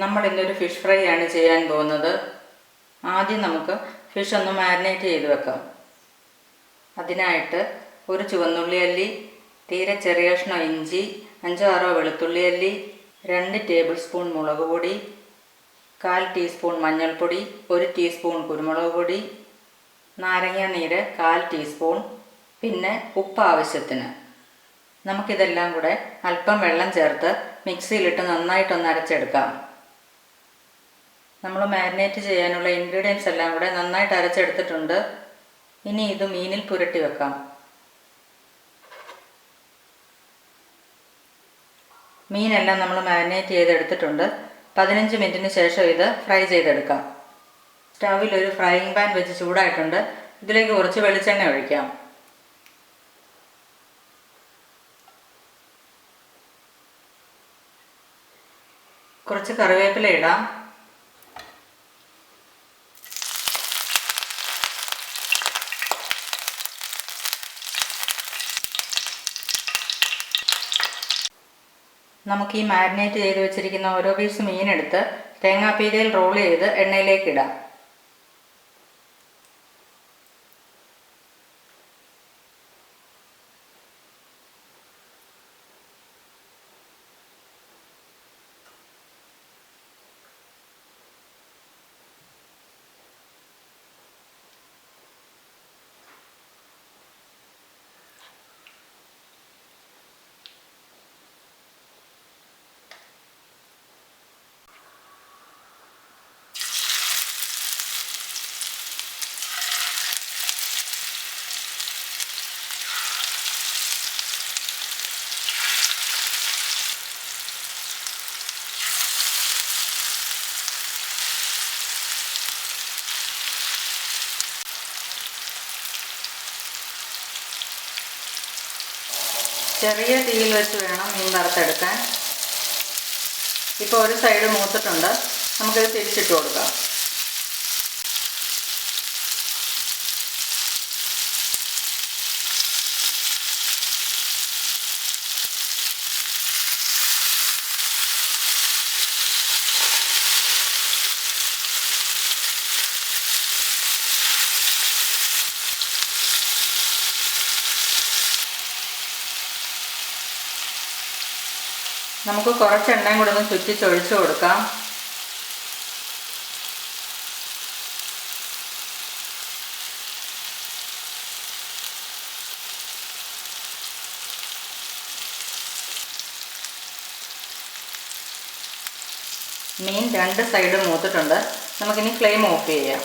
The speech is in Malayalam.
നമ്മൾ ഇന്നൊരു ഫിഷ് ഫ്രൈ ആണ് ചെയ്യാൻ പോകുന്നത്. ആദ്യം നമുക്ക് ഫിഷ് ഒന്ന് മാരിനേറ്റ് ചെയ്ത് വെക്കാം. അതിനായിട്ട് ഒരു ചുവന്നുള്ളി അല്ലി, തീരെ ചെറിയ കഷ്ണം ഇഞ്ചി, 5-6 വെളുത്തുള്ളി അല്ലി, 2 ടേബിൾ സ്പൂൺ മുളക് പൊടി, 1/4 ടീസ്പൂൺ മഞ്ഞൾപ്പൊടി, 1 ടീസ്പൂൺ കുരുമുളക് പൊടി, നാരങ്ങ നീര് 1/4 ടീസ്പൂൺ, പിന്നെ ഉപ്പ് ആവശ്യത്തിന്. നമുക്കിതെല്ലാം കൂടെ അല്പം വെള്ളം ചേർത്ത് മിക്സിയിലിട്ട് നന്നായിട്ടൊന്ന് അരച്ചെടുക്കാം. നമ്മൾ മാരിനേറ്റ് ചെയ്യാനുള്ള ഇൻഗ്രീഡിയൻസ് എല്ലാം കൂടെ നന്നായിട്ട് അരച്ചെടുത്തിട്ടുണ്ട്. ഇനി ഇത് മീനിൽ പുരട്ടി വെക്കാം. മീനെല്ലാം നമ്മൾ മാരിനേറ്റ് ചെയ്തെടുത്തിട്ടുണ്ട്. 15 മിനിറ്റിന് ശേഷം ഇത് ഫ്രൈ ചെയ്തെടുക്കാം. സ്റ്റൗവിൽ ഒരു ഫ്രൈയിങ് പാൻ വെച്ച് ചൂടായിട്ടുണ്ട്. ഇതിലേക്ക് കുറച്ച് വെളിച്ചെണ്ണ ഒഴിക്കാം. കുറച്ച് കറിവേപ്പില ഇടാം. നമുക്ക് ഈ മാരിനേറ്റ് ചെയ്ത് വെച്ചിരിക്കുന്ന ഓരോ പീസ് മീനെടുത്ത് തേങ്ങാപ്പീരയിൽ റോൾ ചെയ്ത് എണ്ണയിലേക്ക് ഇടാം. ചെറിയ തീയിൽ വെച്ച് വേണം മീൻ വറുത്തെടുക്കാൻ. ഇപ്പോൾ ഒരു സൈഡ് മൂത്തിട്ടുണ്ട്. നമുക്കിത് തിരിച്ചിട്ട് കൊടുക്കാം. നമുക്ക് കുറച്ച് എണ്ണയും കൂടെ ഒന്ന് ചുറ്റിച്ചൊഴിച്ച് കൊടുക്കാം. മീൻ 2 സൈഡും മൂത്തിട്ടുണ്ട്. നമുക്കിനി ഫ്ലെയിം ഓഫ് ചെയ്യാം.